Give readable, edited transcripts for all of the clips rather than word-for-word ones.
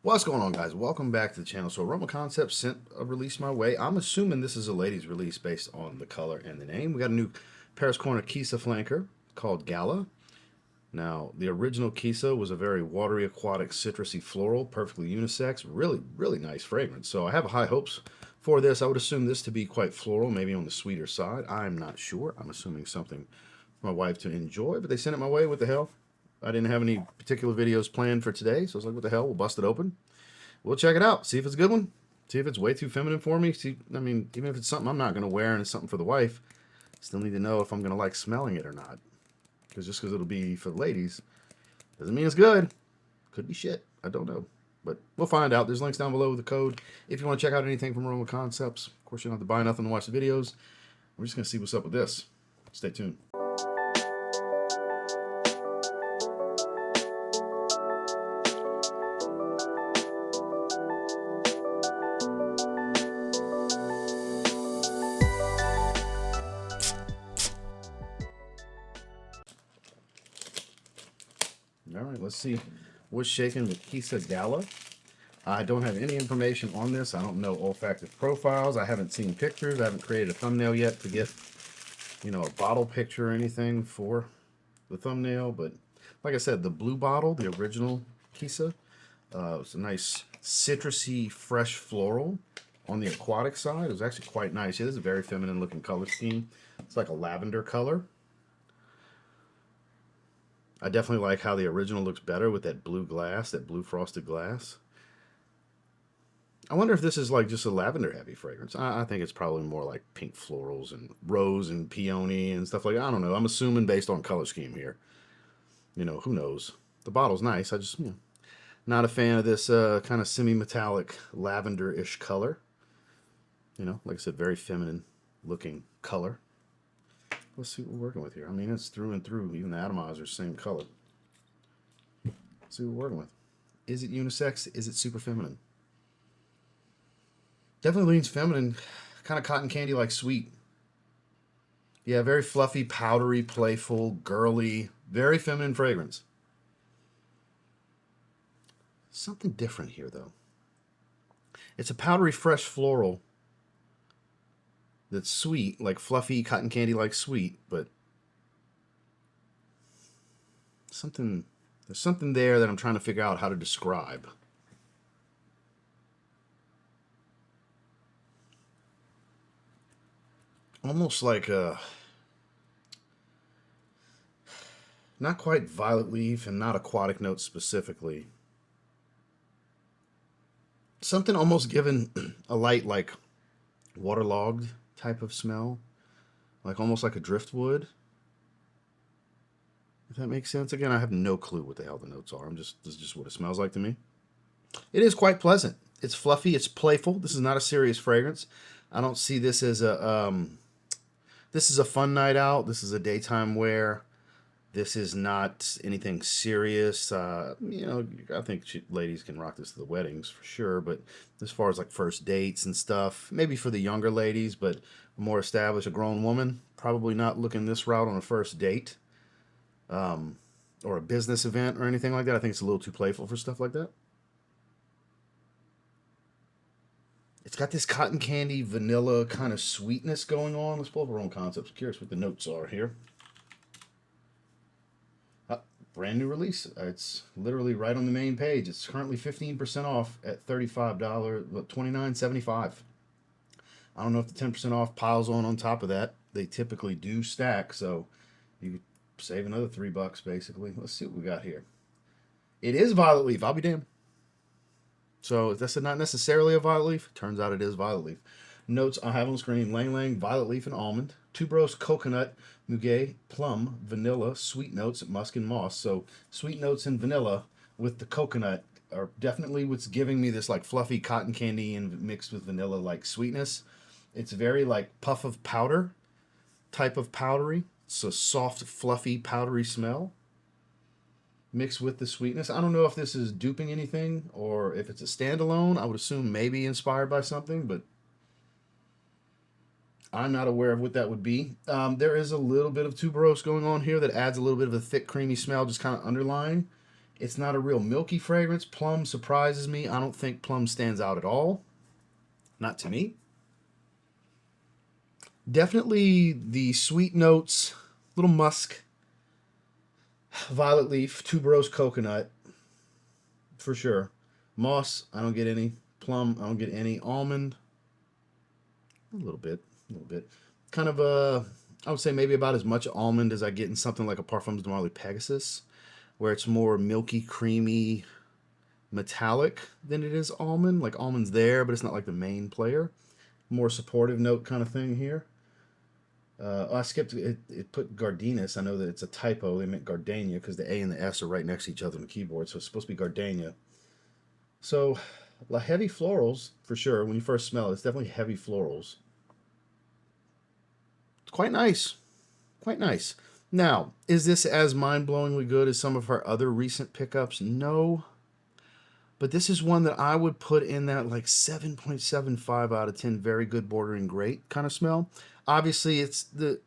What's going on, guys? Welcome back to the channel. So Aroma Concepts sent a release my way. I'm assuming this is a ladies release based on the color and the name. We got a new Paris Corner Qissa flanker called Gala. Now, the original Kissa was a very watery, aquatic, citrusy floral, perfectly unisex, really nice fragrance. So I have high hopes for this. I would assume this to be quite floral, maybe on the sweeter side. I'm not sure. I'm assuming something for my wife to enjoy, but they sent it my way. What the hell? I didn't have any particular videos planned for today, so I was like, what the hell? We'll bust it open. We'll check it out. See if it's a good one. See if it's way too feminine for me. See, I mean, even if it's something I'm not going to wear and it's something for the wife, still need to know if I'm going to like smelling it or not. Because just because it'll be for the ladies doesn't mean it's good. Could be shit. I don't know. But we'll find out. There's links down below with the code. If you want to check out anything from Aroma Concepts, of course, you don't have to buy nothing to watch the videos. We're just going to see what's up with this. Stay tuned. All right, let's see what's shaking with Qissa Gala. I don't have any information on this. I don't know olfactive profiles. I haven't seen pictures. I haven't created a thumbnail yet to get, a bottle picture or anything for the thumbnail. But like I said, the blue bottle, the original Qissa, it's a nice citrusy, fresh floral. On the aquatic side, it was actually quite nice. It is a very feminine looking color scheme. It's like a lavender color. I definitely like how the original looks better with that blue glass, that blue frosted glass. I wonder if this is like just a lavender heavy fragrance. I think it's probably more like pink florals and rose and peony and stuff like that. I don't know. I'm assuming based on color scheme here. Who knows? The bottle's nice. I just, not a fan of this kind of semi-metallic lavender-ish color. Like I said, very feminine looking color. Let's see what we're working with here. I mean, it's through and through. Even the atomizer's same color. Let's see what we're working with. Is it unisex? Is it super feminine? Definitely leans feminine. Kind of cotton candy like sweet. Yeah, very fluffy, powdery, playful, girly, very feminine fragrance. Something different here, though. It's a powdery, fresh floral that's sweet, like fluffy, cotton candy like sweet, but there's something there that I'm trying to figure out how to describe. Almost like a, not quite violet leaf and not aquatic notes specifically. Something almost given a light like waterlogged type of smell, like almost like a driftwood. If that makes sense. Again, I have no clue what the hell the notes are. This is just what it smells like to me. It is quite pleasant. It's fluffy. It's playful. This is not a serious fragrance. I don't see this as this is a fun night out. This is a daytime wear. This is not anything serious. I think ladies can rock this to the weddings for sure. But as far as like first dates and stuff, maybe for the younger ladies, but a more established, a grown woman, probably not looking this route on a first date or a business event or anything like that. I think it's a little too playful for stuff like that. It's got this cotton candy, vanilla kind of sweetness going on. Let's pull up our own concepts. I'm curious what the notes are here. Brand new release. It's literally right on the main page. It's currently 15% off at $35, $29.75. I don't know if the 10% off piles on top of that. They typically do stack, so you could save another $3 basically. Let's see what we got here. It is violet leaf. I'll be damned. So if that's not necessarily a violet leaf, turns out it is violet leaf. Notes I have on screen: Lang Lang, violet leaf, and almond. Tuberose, coconut, muguet, plum, vanilla, sweet notes, musk, and moss. So sweet notes and vanilla with the coconut are definitely what's giving me this like fluffy cotton candy and mixed with vanilla like sweetness. It's very like puff of powder type of powdery. It's a soft, fluffy, powdery smell mixed with the sweetness. I don't know if this is duping anything or if it's a standalone. I would assume maybe inspired by something, but I'm not aware of what that would be. There is a little bit of tuberose going on here that adds a little bit of a thick, creamy smell, just kind of underlying. It's not a real milky fragrance. Plum surprises me. I don't think plum stands out at all. Not to me. Definitely the sweet notes, little musk, violet leaf, tuberose coconut, for sure. Moss, I don't get any. Plum, I don't get any. Almond, a little bit, a little bit. Kind of I would say maybe about as much almond as I get in something like a Parfums de Marly Pegasus, where it's more milky, creamy, metallic than it is almond. Like almond's there, but it's not like the main player. More supportive note kind of thing here. I skipped it. It put Gardenias. I know that it's a typo. They meant Gardenia because the A and the S are right next to each other on the keyboard, so it's supposed to be Gardenia. So, heavy florals for sure. When you first smell it, it's definitely heavy florals. It's quite nice, quite nice. Now, is this as mind-blowingly good as some of her other recent pickups? No, but this is one that I would put in that like 7.75 out of 10, very good, bordering great kind of smell. Obviously, it's the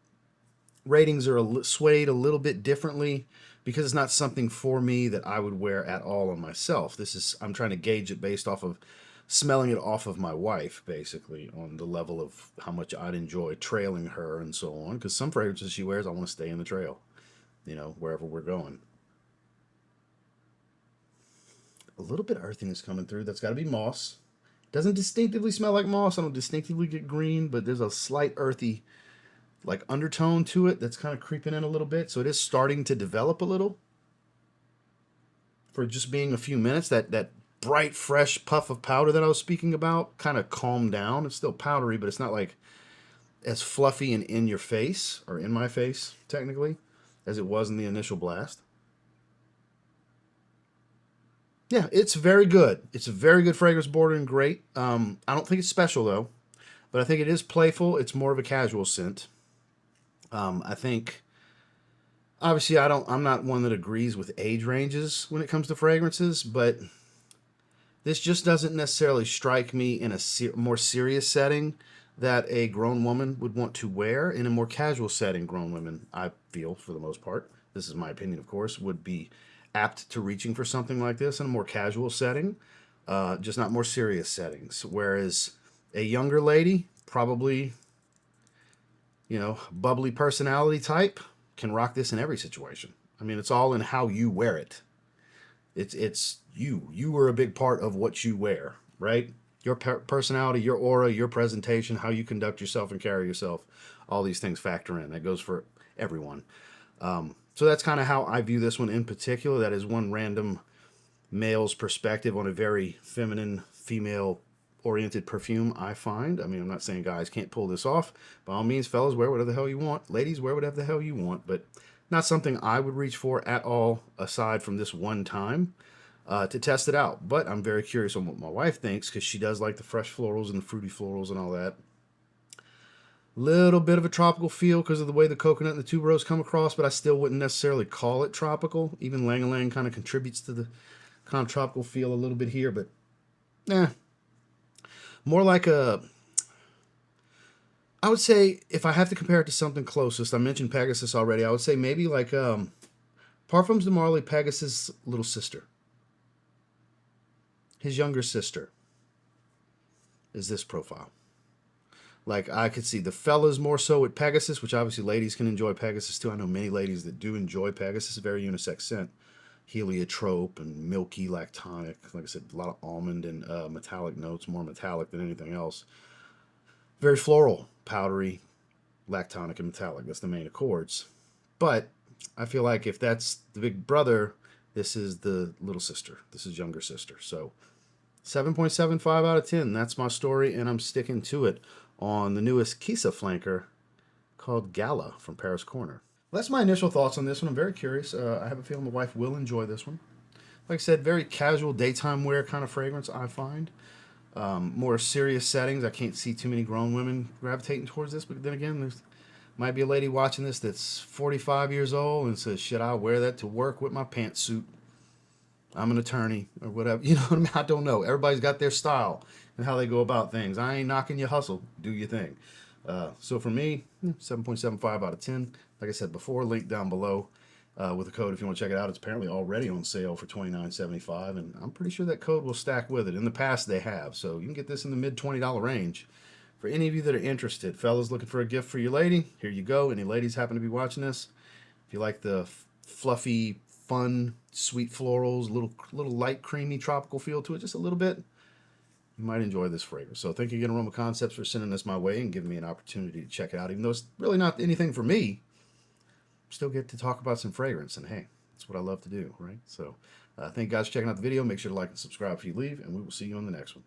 ratings are swayed a little bit differently because it's not something for me that I would wear at all on myself. I'm trying to gauge it based off of smelling it off of my wife, basically, on the level of how much I'd enjoy trailing her and so on. Because some fragrances she wears, I want to stay in the trail, wherever we're going. A little bit of earthiness coming through. That's got to be moss. Doesn't distinctively smell like moss. I don't distinctively get green, but there's a slight earthy like undertone to it that's kind of creeping in a little bit. So it is starting to develop a little. For just being a few minutes, that bright, fresh puff of powder that I was speaking about kind of calmed down. It's still powdery, but it's not like as fluffy and in your face, or in my face, technically, as it was in the initial blast. Yeah, it's very good. It's a very good fragrance, bordering great. I don't think it's special though, but I think it is playful. It's more of a casual scent. I think, obviously, I'm not one that agrees with age ranges when it comes to fragrances, but this just doesn't necessarily strike me in a more serious setting that a grown woman would want to wear. In a more casual setting, grown women, I feel, for the most part, this is my opinion, of course, would be apt to reaching for something like this in a more casual setting, just not more serious settings. Whereas a younger lady, probably, bubbly personality type, can rock this in every situation. I mean, it's all in how you wear it. It's you. You are a big part of what you wear, right? Your personality, your aura, your presentation, how you conduct yourself and carry yourself. All these things factor in. That goes for everyone. So that's kind of how I view this one in particular. That is one random male's perspective on a very feminine, female-oriented perfume, I find. I mean, I'm not saying guys can't pull this off. By all means, fellas, wear whatever the hell you want. Ladies, wear whatever the hell you want. But not something I would reach for at all, aside from this one time, to test it out. But I'm very curious on what my wife thinks, because she does like the fresh florals and the fruity florals and all that. Little bit of a tropical feel because of the way the coconut and the tuberose come across, but I still wouldn't necessarily call it tropical. Even Lang Lang kind of contributes to the kind of tropical feel a little bit here, but more like I would say, if I have to compare it to something closest, I mentioned Pegasus already, I would say maybe like Parfums de Marly Pegasus' little sister. His younger sister is this profile. Like, I could see the fellas more so with Pegasus, which obviously ladies can enjoy Pegasus too. I know many ladies that do enjoy Pegasus. Very unisex scent. Heliotrope and milky, lactonic. Like I said, a lot of almond and metallic notes, more metallic than anything else. Very floral, powdery, lactonic, and metallic. That's the main accords. But I feel like if that's the big brother, this is the little sister. This is younger sister. So 7.75 out of 10. That's my story, and I'm sticking to it on the newest Kissa flanker called Gala from Paris Corner. Well, that's my initial thoughts on this one. I'm very curious. I have a feeling my wife will enjoy this one. Like I said, very casual daytime wear kind of fragrance, I find. More serious settings, I can't see too many grown women gravitating towards this, but then again, there's might be a lady watching this that's 45 years old and says, shit, I'll wear that to work with my pantsuit. I'm an attorney or whatever. You know what I mean? I don't know. Everybody's got their style and how they go about things. I ain't knocking your hustle. Do your thing. So for me, 7.75 out of 10. Like I said before, link down below. with a code if you want to check it out. It's apparently already on sale for $29.75, and I'm pretty sure that code will stack with it. In the past, they have, so you can get this in the mid $20 range. For any of you that are interested, fellas looking for a gift for your lady, here you go. Any ladies happen to be watching this, if you like the fluffy, fun, sweet florals, little light, creamy, tropical feel to it, just a little bit, you might enjoy this fragrance. So thank you again, Aroma Concepts, for sending this my way and giving me an opportunity to check it out. Even though it's really not anything for me, still get to talk about some fragrance, and hey, that's what I love to do, right? So thank you guys for checking out the video. Make sure to like and subscribe if you leave, and we will see you on the next one.